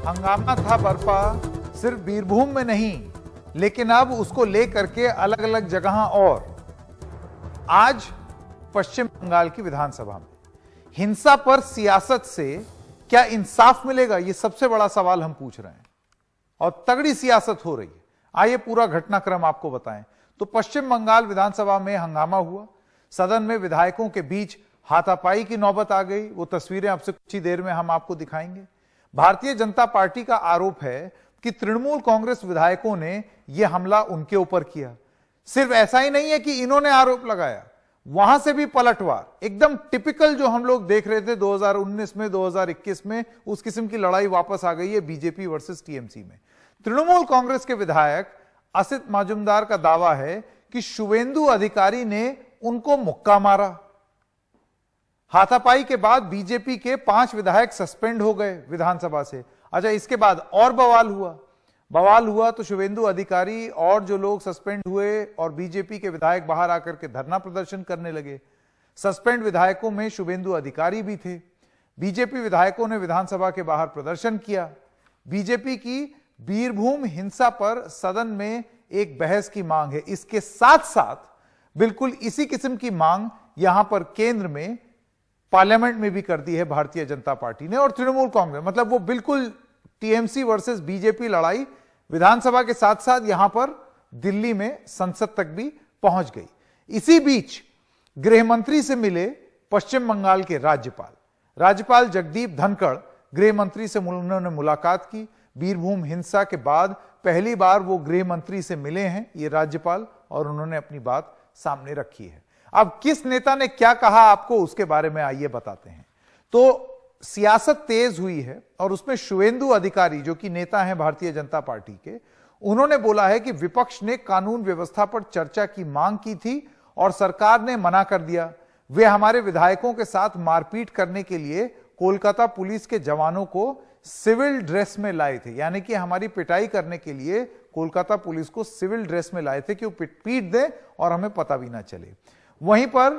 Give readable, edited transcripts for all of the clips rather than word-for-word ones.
हंगामा था बरपा सिर्फ बीरभूम में नहीं, लेकिन अब उसको लेकर के अलग अलग जगह और आज पश्चिम बंगाल की विधानसभा में हिंसा पर सियासत से क्या इंसाफ मिलेगा, यह सबसे बड़ा सवाल हम पूछ रहे हैं और तगड़ी सियासत हो रही है। आइए पूरा घटनाक्रम आपको बताएं। तो पश्चिम बंगाल विधानसभा में हंगामा हुआ, सदन में विधायकों के बीच हाथापाई की नौबत आ गई। वो तस्वीरें आपसे कुछ ही देर में हम आपको दिखाएंगे। भारतीय जनता पार्टी का आरोप है कि तृणमूल कांग्रेस विधायकों ने यह हमला उनके ऊपर किया। सिर्फ ऐसा ही नहीं है कि इन्होंने आरोप लगाया, वहां से भी पलटवार, एकदम टिपिकल जो हम लोग देख रहे थे 2019 में, 2021 में, उस किस्म की लड़ाई वापस आ गई है बीजेपी वर्सेस टीएमसी में। तृणमूल कांग्रेस के विधायक असित मजूमदार का दावा है कि शुवेंदु अधिकारी ने उनको मुक्का मारा। हाथापाई के बाद बीजेपी के 5 विधायक सस्पेंड हो गए विधानसभा से। अच्छा, इसके बाद और बवाल हुआ तो शुवेंदु अधिकारी और जो लोग सस्पेंड हुए और बीजेपी के विधायक बाहर आकर के धरना प्रदर्शन करने लगे। सस्पेंड विधायकों में शुवेंदु अधिकारी भी थे। बीजेपी विधायकों ने विधानसभा के बाहर प्रदर्शन किया। बीजेपी की बीरभूम हिंसा पर सदन में एक बहस की मांग है। इसके साथ साथ बिल्कुल इसी किस्म की मांग यहां पर केंद्र में पार्लियामेंट में भी कर दी है भारतीय जनता पार्टी ने और तृणमूल कांग्रेस। मतलब वो बिल्कुल टीएमसी वर्सेस बीजेपी लड़ाई विधानसभा के साथ साथ यहां पर दिल्ली में संसद तक भी पहुंच गई। इसी बीच गृह मंत्री से मिले पश्चिम बंगाल के राज्यपाल जगदीप धनखड़ गृह मंत्री से उन्होंने मुलाकात की। बीरभूम हिंसा के बाद पहली बार वो गृह मंत्री से मिले हैं ये राज्यपाल और उन्होंने अपनी बात सामने रखी है। अब किस नेता ने क्या कहा आपको उसके बारे में आइए बताते हैं। तो सियासत तेज हुई है और उसमें शुवेंदु अधिकारी जो कि नेता हैं भारतीय जनता पार्टी के, उन्होंने बोला है कि विपक्ष ने कानून व्यवस्था पर चर्चा की मांग की थी और सरकार ने मना कर दिया। वे हमारे विधायकों के साथ मारपीट करने के लिए कोलकाता पुलिस के जवानों को सिविल ड्रेस में लाए थे, यानी कि हमारी पिटाई करने के लिए कोलकाता पुलिस को सिविल ड्रेस में लाए थे कि वो पीट दे और हमें पता भी ना चले। वहीं पर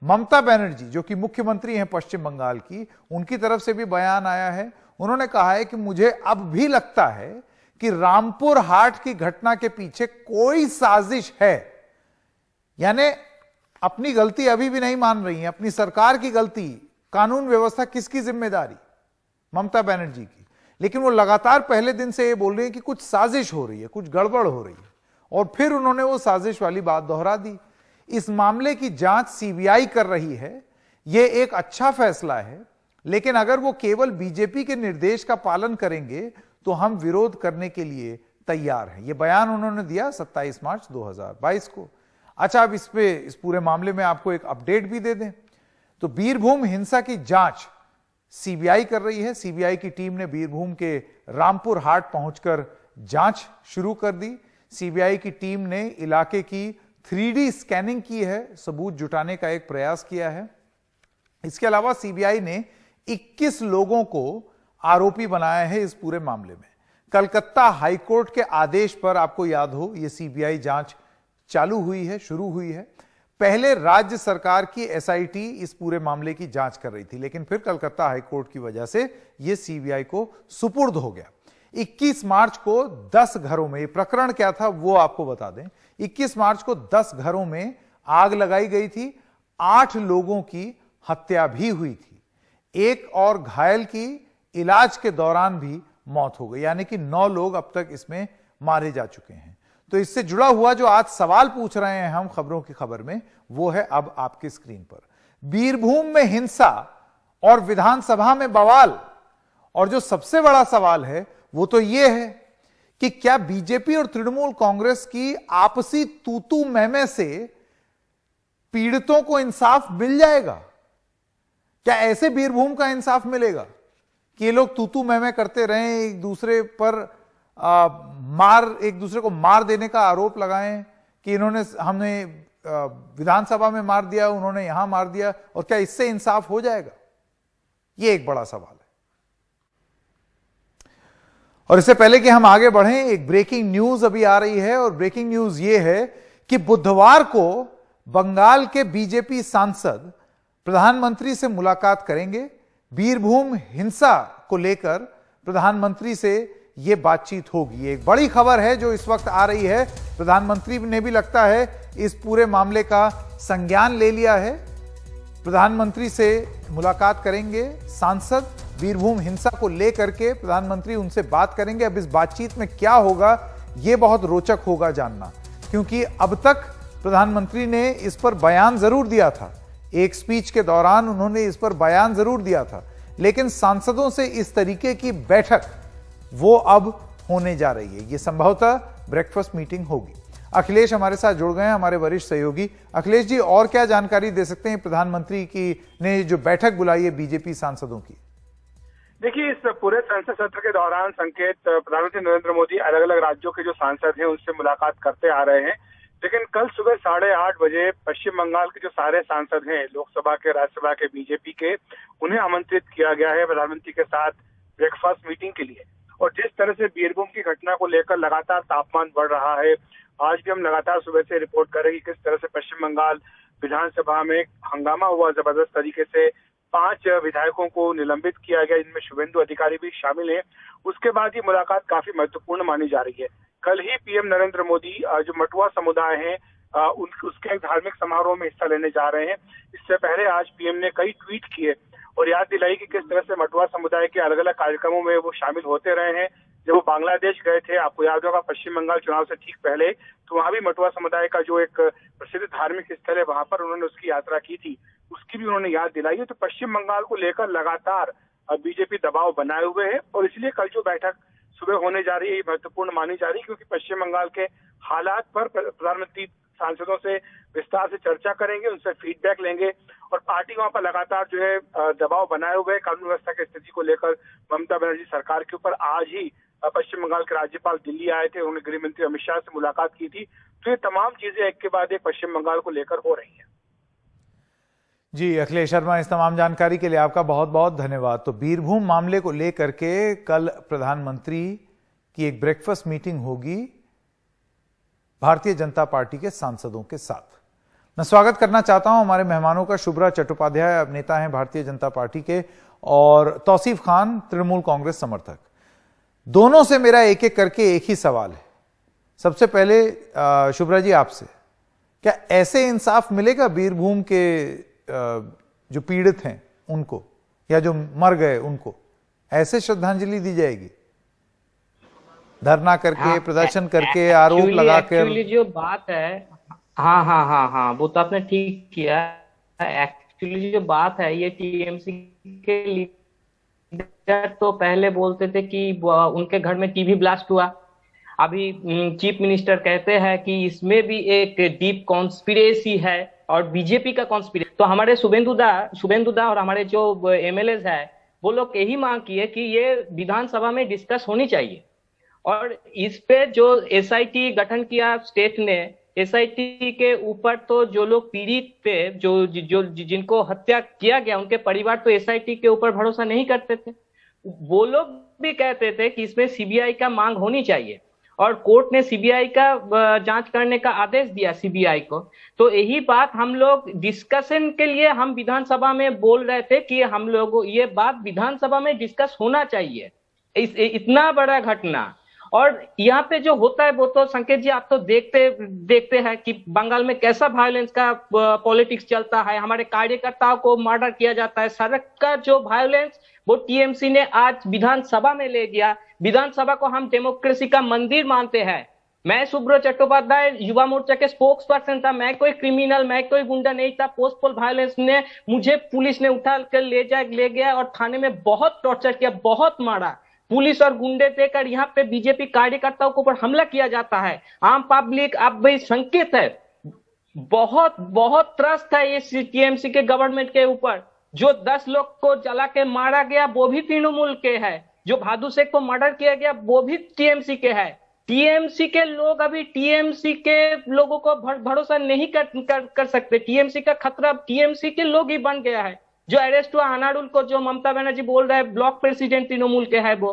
ममता बनर्जी जो कि मुख्यमंत्री हैं पश्चिम बंगाल की, उनकी तरफ से भी बयान आया है। उन्होंने कहा है कि मुझे अब भी लगता है कि रामपुर हाट की घटना के पीछे कोई साजिश है। यानी अपनी गलती अभी भी नहीं मान रही है, अपनी सरकार की गलती, कानून व्यवस्था किसकी जिम्मेदारी? ममता बनर्जी की। लेकिन वो लगातार पहले दिन से ये बोल रही है कि कुछ साजिश हो रही है, कुछ गड़बड़ हो रही है और फिर उन्होंने वो साजिश वाली बात दोहरा दी। इस मामले की जांच सीबीआई कर रही है, यह एक अच्छा फैसला है, लेकिन अगर वो केवल बीजेपी के निर्देश का पालन करेंगे तो हम विरोध करने के लिए तैयार हैं। यह बयान उन्होंने दिया 27 मार्च 2022 को। अच्छा, अब इस पूरे मामले में आपको एक अपडेट भी दे दें तो बीरभूम हिंसा की जांच सीबीआई कर रही है। सीबीआई की टीम ने बीरभूम के रामपुर हाट पहुंचकर जांच शुरू कर दी। सीबीआई की टीम ने इलाके की 3D स्कैनिंग की है, सबूत जुटाने का एक प्रयास किया है। इसके अलावा सीबीआई ने 21 लोगों को आरोपी बनाया है इस पूरे मामले में। कलकत्ता हाईकोर्ट के आदेश पर, आपको याद हो, यह सीबीआई जांच शुरू हुई है। पहले राज्य सरकार की एसआईटी इस पूरे मामले की जांच कर रही थी, लेकिन फिर कलकत्ता हाईकोर्ट की वजह से यह सीबीआई को सुपुर्द हो गया। 21 मार्च को 10 घरों में, प्रकरण क्या था वो आपको बता दें। 21 मार्च को 10 घरों में आग लगाई गई थी। 8 लोगों की हत्या भी हुई थी। एक और घायल की इलाज के दौरान भी मौत हो गई, यानी कि 9 लोग अब तक इसमें मारे जा चुके हैं। तो इससे जुड़ा हुआ जो आज सवाल पूछ रहे हैं हम खबरों की खबर में, वो है अब आपकी स्क्रीन पर। बीरभूम में हिंसा और विधानसभा में बवाल, और जो सबसे बड़ा सवाल है वो तो यह है कि क्या बीजेपी और तृणमूल कांग्रेस की आपसी तूतू मैमे से पीड़ितों को इंसाफ मिल जाएगा? क्या ऐसे बीरभूम का इंसाफ मिलेगा कि ये लोग तूतू मैमे करते रहें, एक दूसरे पर एक दूसरे को मार देने का आरोप लगाएं कि हमने विधानसभा में मार दिया, उन्होंने यहां मार दिया, और क्या इससे इंसाफ हो जाएगा? यह एक बड़ा सवाल है। और इससे पहले कि हम आगे बढ़ें, एक ब्रेकिंग न्यूज अभी आ रही है और ब्रेकिंग न्यूज यह है कि बुधवार को बंगाल के बीजेपी सांसद प्रधानमंत्री से मुलाकात करेंगे। बीरभूम हिंसा को लेकर प्रधानमंत्री से ये बातचीत होगी। एक बड़ी खबर है जो इस वक्त आ रही है, प्रधानमंत्री ने भी लगता है इस पूरे मामले का संज्ञान ले लिया है। प्रधानमंत्री से मुलाकात करेंगे सांसद, बीरभूम हिंसा को लेकर के प्रधानमंत्री उनसे बात करेंगे। अब इस बातचीत में क्या होगा यह बहुत रोचक होगा जानना, क्योंकि अब तक प्रधानमंत्री ने इस पर बयान जरूर दिया था, एक स्पीच के दौरान उन्होंने इस पर बयान जरूर दिया था, लेकिन सांसदों से इस तरीके की बैठक वो अब होने जा रही है। ये संभवतः ब्रेकफास्ट मीटिंग होगी। अखिलेश हमारे साथ जुड़ गए हैं, हमारे वरिष्ठ सहयोगी। अखिलेश जी, और क्या जानकारी दे सकते हैं प्रधानमंत्री की ने जो बैठक बुलाई है बीजेपी सांसदों की? देखिए, इस पूरे संसद सत्र के दौरान संकेत प्रधानमंत्री नरेंद्र मोदी अलग अलग राज्यों के जो सांसद हैं उनसे मुलाकात करते आ रहे हैं, लेकिन कल सुबह 8:30 बजे पश्चिम बंगाल के जो सारे सांसद हैं, लोकसभा के, राज्यसभा के, बीजेपी के, उन्हें आमंत्रित किया गया है प्रधानमंत्री के साथ ब्रेकफास्ट मीटिंग के लिए। और जिस तरह से बीरभूम की घटना को लेकर लगातार तापमान बढ़ रहा है, आज भी हम लगातार सुबह से रिपोर्ट कर रहे हैं कि किस तरह से पश्चिम बंगाल विधानसभा में हंगामा हुआ जबरदस्त तरीके से। 5 विधायकों को निलंबित किया गया, इनमें शुभेंदु अधिकारी भी शामिल हैं। उसके बाद ये मुलाकात काफी महत्वपूर्ण मानी जा रही है। कल ही पीएम नरेंद्र मोदी जो मटुआ समुदाय है उसके एक धार्मिक समारोह में हिस्सा लेने जा रहे हैं। इससे पहले आज पीएम ने कई ट्वीट किए और याद दिलाई कि किस तरह से मटुआ समुदाय के अलग अलग कार्यक्रमों में वो शामिल होते रहे हैं। जब वो बांग्लादेश गए थे, आपको याद होगा पश्चिम बंगाल चुनाव से ठीक पहले, तो वहां भी मटुआ समुदाय का जो एक प्रसिद्ध धार्मिक स्थल है वहां पर उन्होंने उसकी यात्रा की थी, उसकी भी उन्होंने याद दिलाई है। तो पश्चिम बंगाल को लेकर लगातार बीजेपी दबाव बनाए हुए है और इसलिए कल जो बैठक सुबह होने जा रही है ये महत्वपूर्ण मानी जा रही है, क्योंकि पश्चिम बंगाल के हालात पर प्रधानमंत्री सांसदों से विस्तार से चर्चा करेंगे, उनसे फीडबैक लेंगे और पार्टी वहां पर लगातार जो है दबाव बनाए हुए है कानून व्यवस्था की स्थिति को लेकर ममता बनर्जी सरकार के ऊपर। आज ही पश्चिम बंगाल के राज्यपाल दिल्ली आए थे, उन्होंने गृह मंत्री अमित शाह से मुलाकात की थी। तो ये तमाम चीजें एक के बाद एक पश्चिम बंगाल को लेकर हो रही है। जी अखिलेश शर्मा, इस तमाम जानकारी के लिए आपका बहुत बहुत धन्यवाद। तो बीरभूम मामले को लेकर के कल प्रधानमंत्री की एक ब्रेकफास्ट मीटिंग होगी भारतीय जनता पार्टी के सांसदों के साथ। मैं स्वागत करना चाहता हूं हमारे मेहमानों का। शुभ्रा चट्टोपाध्याय अब नेता हैं भारतीय जनता पार्टी के, और तौसीफ खान तृणमूल कांग्रेस समर्थक। दोनों से मेरा एक एक करके एक ही सवाल है। सबसे पहले शुभ्रा जी आपसे, क्या ऐसे इंसाफ मिलेगा बीरभूम के जो पीड़ित हैं उनको, या जो मर गए उनको ऐसे श्रद्धांजलि दी जाएगी? धरना करके, प्रदर्शन करके, आरोप लगाकर? एक्चुअली जो बात है, हाँ, वो तो आपने ठीक किया। एक्चुअली जो बात है, ये टीएमसी के लीडर तो पहले बोलते थे कि उनके घर में टीवी ब्लास्ट हुआ। अभी चीफ मिनिस्टर कहते हैं कि इसमें भी एक डीप कॉन्स्पिरेसी है और बीजेपी का कॉन्स्पिरेसी। तो हमारे शुभेंदु दा और हमारे जो एमएलए है वो लोग यही मांग किए कि ये विधानसभा में डिस्कस होनी चाहिए। और इस पे जो एसआईटी गठन किया स्टेट ने, एसआईटी के ऊपर तो जो लोग पीड़ित थे, जो जिनको हत्या किया गया, उनके परिवार तो एसआईटी के ऊपर भरोसा नहीं करते थे। वो लोग भी कहते थे कि इसमें सीबीआई का मांग होनी चाहिए और कोर्ट ने सीबीआई का जांच करने का आदेश दिया सीबीआई को। तो यही बात हम लोग डिस्कशन के लिए हम विधानसभा में बोल रहे थे कि हम लोग ये बात विधानसभा में डिस्कस होना चाहिए। इतना बड़ा घटना, और यहाँ पे जो होता है वो तो संकेत जी आप तो देखते हैं कि बंगाल में कैसा वायलेंस का पॉलिटिक्स चलता है। हमारे कार्यकर्ताओं को मर्डर किया जाता है। सड़क का जो वायलेंस वो टीएमसी ने आज विधानसभा में ले गया। विधानसभा को हम डेमोक्रेसी का मंदिर मानते हैं। मैं शुभ्रा चट्टोपाध्याय युवा मोर्चा के स्पोक्स पर्सन था। मैं कोई क्रिमिनल, मैं कोई गुंडा नहीं था। पोस्टपोल वायलेंस ने मुझे पुलिस ने उठा कर ले गया और थाने में बहुत टॉर्चर किया, बहुत मारा। पुलिस और गुंडे देकर यहाँ पे बीजेपी कार्यकर्ताओं के ऊपर हमला किया जाता है। आम पब्लिक अब भाई संकेत है, बहुत त्रस्त है इस टीएमसी के गवर्नमेंट के ऊपर। जो 10 लोग को जला के मारा गया वो भी तृणमूल के है। जो भादु शेख को मर्डर किया गया वो भी टीएमसी के है। टीएमसी के लोग अभी टीएमसी के लोगों को भरोसा नहीं कर सकते। टीएमसी का खतरा टीएमसी के लोग ही बन गया है। जो अरेस्ट हुआ अनारुल को, जो ममता बनर्जी बोल रहा है ब्लॉक प्रेसिडेंट तृणमूल के है वो,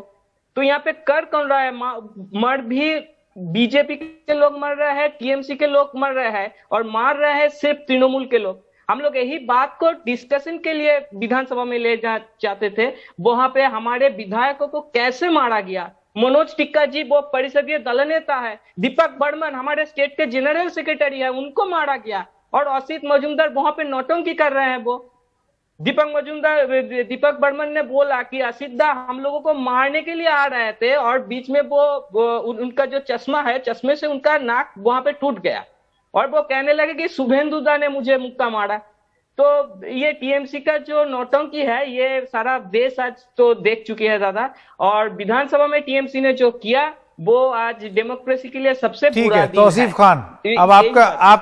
तो यहाँ पे कर कौन रहा है? मर भी बीजेपी के लोग मर रहे हैं, टीएमसी के लोग मर रहे हैं और मार रहे हैं सिर्फ तृणमूल के लोग। हम लोग यही बात को डिस्कशन के लिए विधानसभा में ले जा चाहते थे। वहां पे हमारे विधायकों को कैसे मारा गया। मनोज टिक्का जी वो परिषदीय दल नेता है, दीपक बर्मन हमारे स्टेट के जनरल सेक्रेटरी है, उनको मारा गया। और असित मजूमदार वहां पे नौटंकी कर रहे हैं। वो दीपक बर्मन ने बोला कि असित दा हम लोगों को मारने के लिए आ रहे थे, और बीच में उनका जो चश्मा है, चश्मे से उनका नाक वहां पे टूट गया, और वो कहने लगे कि शुभेंदु दा ने मुझे मुक्का मारा। तो ये टीएमसी का जो नौटंकी है ये सारा देश आज तो देख चुकी है दादा। और विधानसभा में टीएमसी ने जो किया वो आज डेमोक्रेसी के लिए सबसे ठीक बुरा है। दिन तौसीफ खान, अब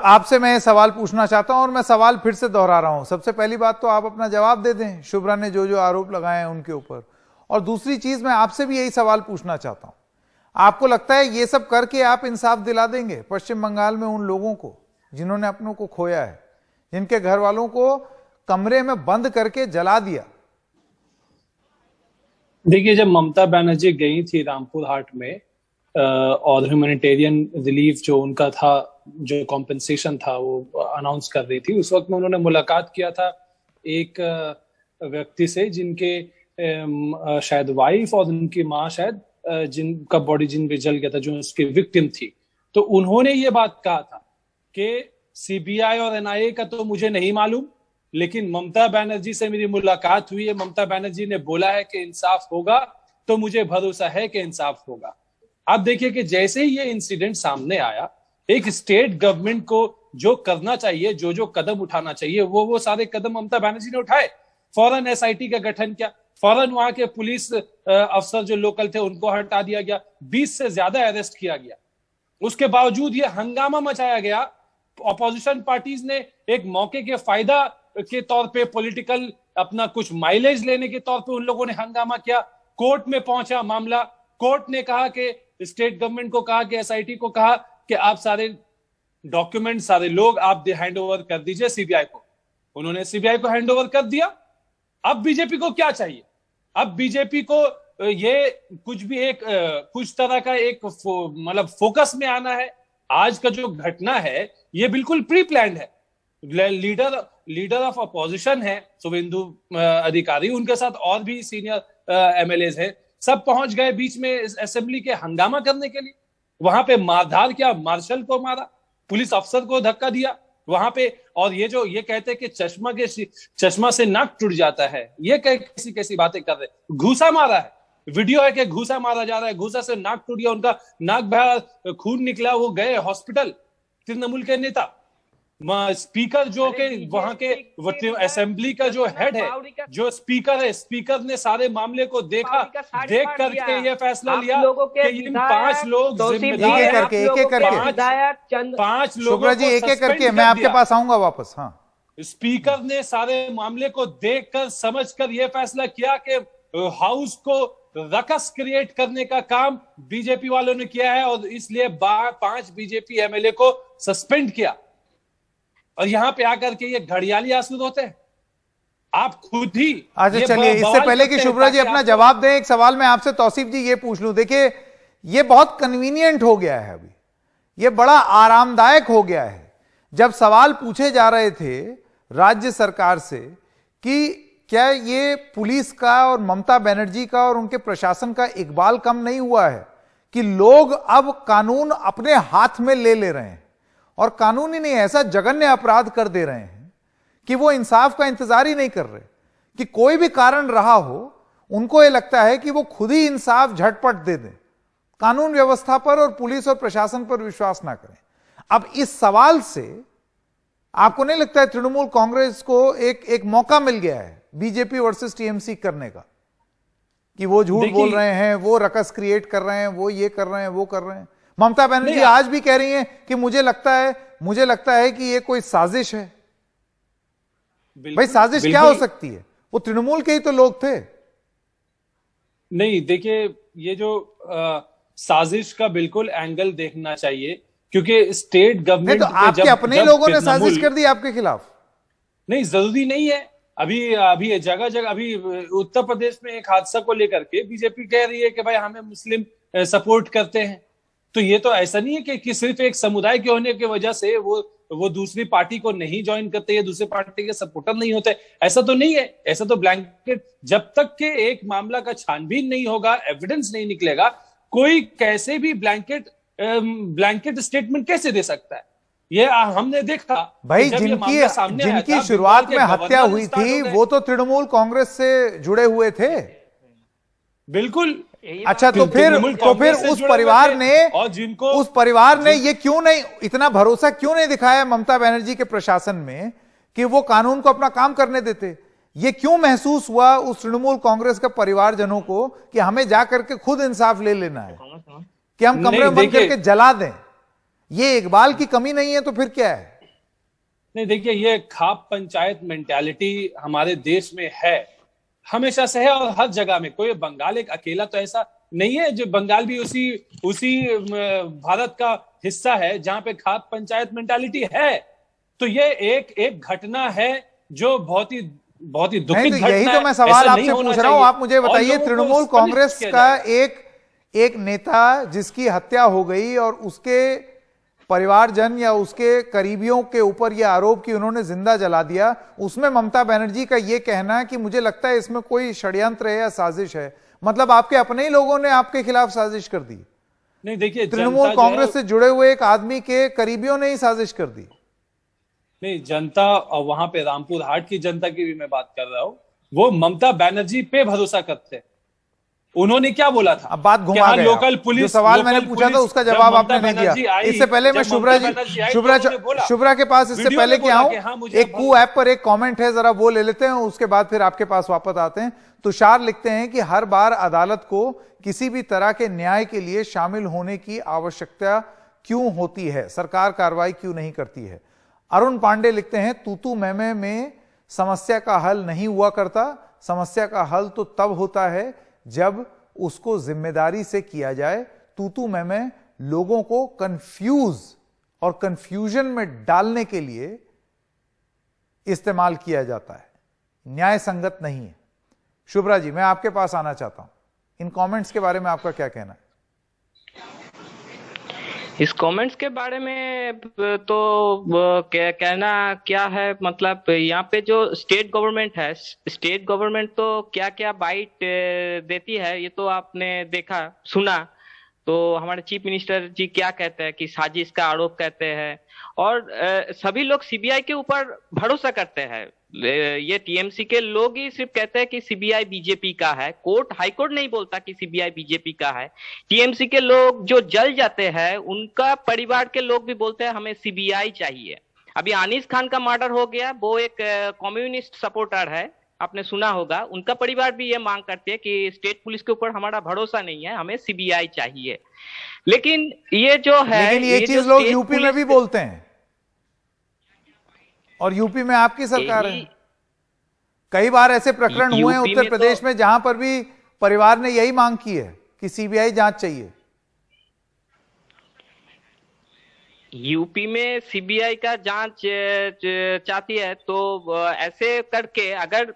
आपसे मैं सवाल पूछना चाहता हूं, और मैं सवाल फिर से दोहरा रहा हूं। सबसे पहली बात तो आप अपना जवाब दे दें शुभ्रा ने जो जो आरोप लगाए हैं उनके ऊपर, और दूसरी चीज मैं आपसे भी यही सवाल पूछना चाहता हूं, आपको लगता है ये सब करके आप इंसाफ दिला देंगे पश्चिम बंगाल में उन लोगों को जिन्होंने अपनों को खोया है, जिनके घर वालों को कमरे में बंद करके जला दिया? देखिए, जब ममता बनर्जी गई थी रामपुर हाट में और ह्यूमैनिटेरियन रिलीफ जो उनका था, जो कॉम्पेंसेशन था वो अनाउंस कर रही थी, उस वक्त में उन्होंने मुलाकात किया था एक व्यक्ति से जिनके शायद वाइफ और उनकी माँ शायद जिनका बॉडी जिन पे जल गया था, जो उसकी विक्टिम थी। तो उन्होंने ये बात कहा था कि सीबीआई और एनआईए का तो मुझे नहीं मालूम, लेकिन ममता बनर्जी से मेरी मुलाकात हुई है, ममता बनर्जी ने बोला है कि इंसाफ होगा, तो मुझे भरोसा है कि इंसाफ होगा। आप देखिए कि जैसे ही ये इंसिडेंट सामने आया, एक स्टेट गवर्नमेंट को जो करना चाहिए, जो जो कदम उठाना चाहिए, वो सारे कदम ममता बनर्जी ने उठाए। फौरन एसआईटी का गठन किया, फौरन वहां के पुलिस अफसर जो लोकल थे उनको हटा दिया गया, 20 से ज्यादा अरेस्ट किया गया। उसके बावजूद ये हंगामा मचाया गया। ऑपोजिशन पार्टीज ने एक मौके के फायदा के तौर पे, पॉलिटिकल अपना कुछ माइलेज लेने के तौर पे उन लोगों ने हंगामा किया। कोर्ट में पहुंचा मामला, कोर्ट ने कहा कि स्टेट गवर्नमेंट को कहा कि एसआईटी को कहा कि आप सारे डॉक्यूमेंट, सारे लोग आप हैंड ओवर कर दीजिए सीबीआई को। उन्होंने सीबीआई को हैंड ओवर कर दिया। अब बीजेपी को क्या चाहिए? अब बीजेपी को ये कुछ भी एक कुछ तरह का एक मतलब फोकस में आना है। आज का जो घटना है ये बिल्कुल प्री प्लान्ड है। लीडर ऑफ अपोजिशन है शुभेंदु अधिकारी, उनके साथ और भी सीनियर एमएलएज हैं, सब पहुंच गए बीच में असेंबली के हंगामा करने के लिए। वहां पे मारधार किया, मार्शल को मारा, पुलिस अफसर को धक्का दिया वहां पे। और ये जो ये कहते हैं कि चश्मा से नाक टूट जाता है, ये कैसी कैसी बातें कर रहे। घूसा मारा है, वीडियो है कि घूसा मारा जा रहा है, घूसा से नाक टूट गया, उनका नाक बहा, खून निकला, वो गए हॉस्पिटल। तृणमूल के नेता, स्पीकर जो के वहां के असेंबली का जो हेड है, जो स्पीकर है, स्पीकर ने सारे मामले को देखा, देख करके ये फैसला लिया कि इन 5 लोग जिम्मेदार हैं। एक एक करके 5 लोगों जी, एक एक करके मैं आपके पास आऊंगा वापस। हाँ, स्पीकर ने सारे मामले को देखकर समझकर यह फैसला किया कि हाउस को रकस क्रिएट करने का काम बीजेपी वालों ने किया है, और इसलिए 5 बीजेपी एमएलए को सस्पेंड किया। और यहां पे आकर के ये घड़ियाली आंसू होते हैं। आप खुद ही। अच्छा चलिए, इससे पहले कि शुभ्रा जी अपना जवाब दें, एक सवाल मैं आपसे तौसीफ जी ये पूछ लूं। देखिए, ये बहुत कन्वीनियंट हो गया है, अभी ये बड़ा आरामदायक हो गया है। जब सवाल पूछे जा रहे थे राज्य सरकार से कि क्या ये पुलिस का और ममता बनर्जी का और उनके प्रशासन का इकबाल कम नहीं हुआ है कि लोग अब कानून अपने हाथ में ले रहे हैं और कानून ही नहीं, ऐसा जघन्य अपराध कर दे रहे हैं कि वो इंसाफ का इंतजार ही नहीं कर रहे। कि कोई भी कारण रहा हो, उनको ये लगता है कि वो खुद ही इंसाफ झटपट दे दें, कानून व्यवस्था पर और पुलिस और प्रशासन पर विश्वास ना करें। अब इस सवाल से आपको नहीं लगता है तृणमूल कांग्रेस को एक मौका मिल गया है बीजेपी वर्सेस टीएमसी करने का, कि वो झूठ बोल रहे हैं, वो रकस क्रिएट कर रहे हैं, वो ये कर रहे हैं, वो कर रहे हैं। ममता बनर्जी आज भी कह रही हैं कि मुझे लगता है कि ये कोई साजिश है। भाई साजिश क्या हो सकती है? वो तृणमूल के ही तो लोग थे। नहीं, देखिए, ये जो साजिश का बिल्कुल एंगल देखना चाहिए, क्योंकि स्टेट गवर्नमेंट तो आपके अपने लोगों ने साजिश कर दी आपके खिलाफ। नहीं, जरूरी नहीं है। अभी जगह जगह, अभी उत्तर प्रदेश में एक हादसा को लेकर के बीजेपी कह रही है कि भाई हमें मुस्लिम सपोर्ट करते हैं। तो ये तो ऐसा नहीं है कि सिर्फ एक समुदाय के होने की वजह से वो वो दूसरी पार्टी को नहीं ज्वाइन करते या दूसरी पार्टी के सपोर्टर नहीं होते, ऐसा तो नहीं है। ऐसा तो ब्लैंकेट, जब तक के एक मामला का छानबीन नहीं होगा, एविडेंस नहीं निकलेगा, कोई कैसे भी ब्लैंकेट स्टेटमेंट कैसे दे सकता है? ये हमने देखा भाई, जिनकी शुरुआत में हत्या हुई थी वो तो तृणमूल कांग्रेस से जुड़े हुए थे। बिल्कुल। अच्छा, तो फिर उस परिवार ने ये क्यों नहीं, इतना भरोसा क्यों नहीं दिखाया ममता बनर्जी के प्रशासन में कि वो कानून को अपना काम करने देते? ये क्यों महसूस हुआ उस तृणमूल कांग्रेस के परिवारजनों को कि हमें जाकर के खुद इंसाफ ले लेना है, कि हम कमरे में बंद करके जला दें? ये इकबाल की कमी नहीं है तो फिर क्या है? नहीं, देखिए, ये खाप पंचायत मेंटालिटी हमारे देश में है, हमेशा से है, और हर जगह में। कोई बंगाल एक अकेला तो ऐसा नहीं है, जो बंगाल भी उसी भारत का हिस्सा है जहां पे खाप पंचायत मेंटालिटी है। तो ये एक घटना है जो बहुत ही दुखित घटना है। यही तो मैं सवाल आपसे पूछ रहा हूं। आप मुझे बताइए, तृणमूल कांग्रेस का एक नेता जिसकी हत्या हो गई और उसके परिवारजन या उसके करीबियों के ऊपर यह आरोप कि उन्होंने जिंदा जला दिया, उसमें ममता बनर्जी का यह कहना है कि मुझे लगता है इसमें कोई षड्यंत्र है या साजिश है। मतलब आपके अपने ही लोगों ने आपके खिलाफ साजिश कर दी? नहीं, देखिए, तृणमूल कांग्रेस से जुड़े हुए एक आदमी के करीबियों ने ही साजिश कर दी? नहीं, जनता, और वहां पे रामपुर हाट की जनता की भी मैं बात कर रहा हूं, वो ममता बनर्जी पे भरोसा करते हैं। उन्होंने क्या बोला था? अब बात घुमा गए। लोकल पुलिस, जो सवाल मैंने पूछा था उसका जवाब आपने नहीं दिया। इससे पहले मैं शुभ्रा के पास इससे पहले कि आऊं, एक कू ऐप पर एक कमेंट है, जरा वो ले लेते हैं, उसके बाद फिर आपके पास वापस आते हैं। तुषार लिखते हैं कि हर बार अदालत को किसी भी तरह के न्याय के लिए शामिल होने की आवश्यकता क्यों होती है? सरकार कार्रवाई क्यों नहीं करती है? अरुण पांडे लिखते हैं, तूतू मैमे में समस्या का हल नहीं हुआ करता, समस्या का हल तो तब होता है जब उसको जिम्मेदारी से किया जाए। तूतू मैमे लोगों को कंफ्यूज और कंफ्यूजन में डालने के लिए इस्तेमाल किया जाता है, न्याय संगत नहीं है। शुभ्रा जी, मैं आपके पास आना चाहता हूं, इन कमेंट्स के बारे में आपका क्या कहना है? इस कमेंट्स के बारे में तो कहना क्या है, मतलब यहाँ पे जो स्टेट गवर्नमेंट है, स्टेट गवर्नमेंट तो क्या क्या बाइट देती है ये तो आपने देखा सुना। तो हमारे चीफ मिनिस्टर जी क्या कहते हैं कि साजिश का आरोप कहते हैं, और सभी लोग सीबीआई के ऊपर भरोसा करते हैं। ये टीएमसी के लोग ही सिर्फ कहते हैं कि सीबीआई बीजेपी का है, कोर्ट हाई कोर्ट नहीं बोलता कि सीबीआई बीजेपी का है। टीएमसी के लोग जो जल जाते हैं उनका परिवार के लोग भी बोलते हैं हमें सीबीआई चाहिए। अभी अनीस खान का मर्डर हो गया, वो एक कम्युनिस्ट सपोर्टर है, आपने सुना होगा, उनका परिवार भी ये मांग करते हैं कि स्टेट पुलिस के ऊपर हमारा भरोसा नहीं है, हमें सीबीआई चाहिए। लेकिन ये जो है, लेकिन ये चीज लोग यूपी में भी बोलते हैं, और यूपी में आपकी सरकार है। कई बार ऐसे प्रकरण हुए हैं उत्तर प्रदेश में जहां पर भी परिवार ने यही मांग की है कि सीबीआई जांच चाहिए। यूपी में सीबीआई का जांच चाहती है, तो ऐसे करके अगर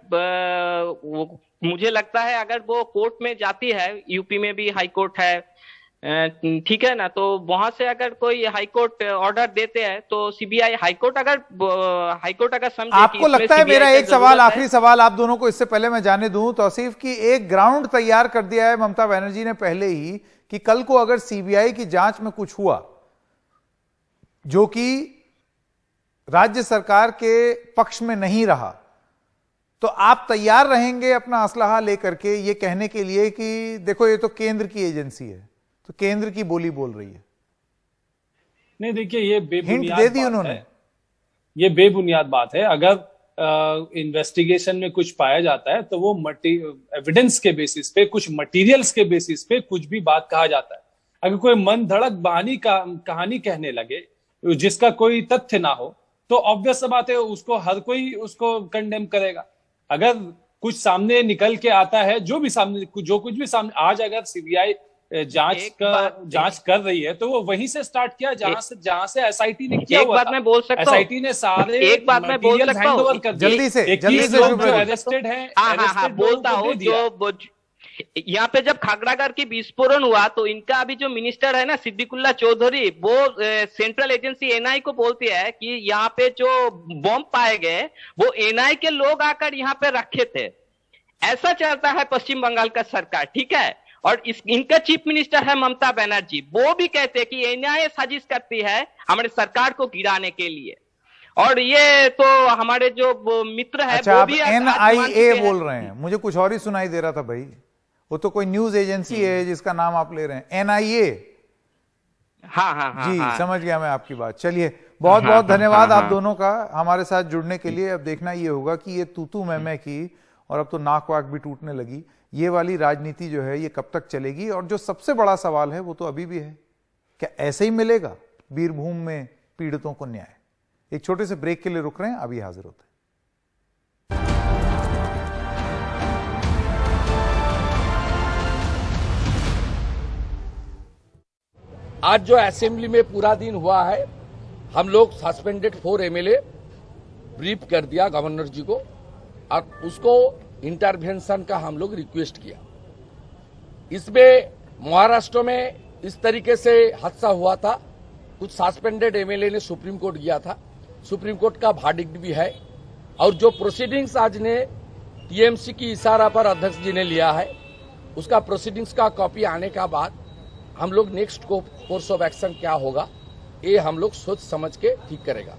मुझे लगता है अगर वो कोर्ट में जाती है, यूपी में भी हाई कोर्ट है, ठीक है ना, तो वहां से अगर कोई हाई कोर्ट ऑर्डर देते हैं तो सीबीआई हाई कोर्ट अगर समझे, आपको लगता है, मेरा एक सवाल, आखिरी सवाल आप दोनों को, इससे पहले मैं जाने दूं तौसीफ, की एक ग्राउंड तैयार कर दिया है ममता बनर्जी ने पहले ही कि कल को अगर सीबीआई की जांच में कुछ हुआ जो कि राज्य सरकार के पक्ष में नहीं रहा, तो आप तैयार रहेंगे अपना असलहा लेकर के ये कहने के लिए कि देखो ये तो केंद्र की एजेंसी है, तो केंद्र की बोली बोल रही है? नहीं, देखिए, ये बेबुनियाद दे दी उन्होंने। ये बेबुनियाद बात है। अगर इन्वेस्टिगेशन में कुछ पाया जाता है तो वो एविडेंस के बेसिस पे, कुछ मटेरियल्स के बेसिस पे कुछ भी बात कहा जाता है। अगर कोई मन धड़क कहानी कहने लगे जिसका कोई तथ्य ना हो, तो ऑब्वियस सा बात है उसको हर कोई उसको कंडेम करेगा। अगर कुछ सामने निकल के आता है, जो कुछ भी सामने, आज अगर सीबीआई जांच कर रही है तो वो वहीं से स्टार्ट किया जहां से एसआईटी ने किया। एक बात मैं बोल सकता हूं, एसआईटी ने सारे एक बात मैं बोल सकता हूं, जल्दी से अरेस्टेड हैं, बोलता हूं, यहाँ पे जब खागड़ागढ़ की विस्फोटन हुआ तो इनका अभी जो मिनिस्टर है ना सिद्दीकुल्ला चौधरी, वो सेंट्रल एजेंसी एनआई को बोलती है कि यहाँ पे जो बम पाए गए वो एनआई के लोग आकर यहाँ पे रखे थे। ऐसा चलता है पश्चिम बंगाल का सरकार, ठीक है। और इनका चीफ मिनिस्टर है ममता बनर्जी, वो भी कहते हैं कि एनआई साजिश करती है हमारे सरकार को गिराने के लिए। और ये तो हमारे जो मित्र है अच्छा, वो आप भी NIA बोल रहे हैं, मुझे कुछ और ही सुनाई दे रहा था भाई। वो तो कोई न्यूज एजेंसी है जिसका नाम आप ले रहे हैं, NIA। हाँ जी हाँ। समझ गया मैं आपकी बात। चलिए बहुत बहुत धन्यवाद आप दोनों का हमारे साथ जुड़ने के लिए। अब देखना ये होगा कि ये तू मैं की, और अब तो नाक वाक भी टूटने लगी, ये वाली राजनीति जो है ये कब तक चलेगी। और जो सबसे बड़ा सवाल है वो तो अभी भी है, क्या ऐसे ही मिलेगा बीरभूम में पीड़ितों को न्याय? एक छोटे से ब्रेक के लिए रुक रहे हैं, अभी हाजिर होते हैं। आज जो असेंबली में पूरा दिन हुआ है, हम लोग सस्पेंडेड 4 MLA ब्रीफ कर दिया गवर्नर जी को, और उसको इंटरवेंशन का हम लोग रिक्वेस्ट किया। इसमें महाराष्ट्र में इस तरीके से हादसा हुआ था, कुछ सस्पेंडेड MLA ने सुप्रीम कोर्ट गया था, सुप्रीम कोर्ट का वर्डिक्ट भी है। और जो प्रोसीडिंग्स आज ने टीएमसी की इशारा पर अध्यक्ष जी ने लिया है, उसका प्रोसीडिंग्स का कॉपी आने का बाद हम लोग नेक्स्ट कोर्स ऑफ एक्शन क्या होगा ये हम लोग सोच समझ के ठीक करेगा।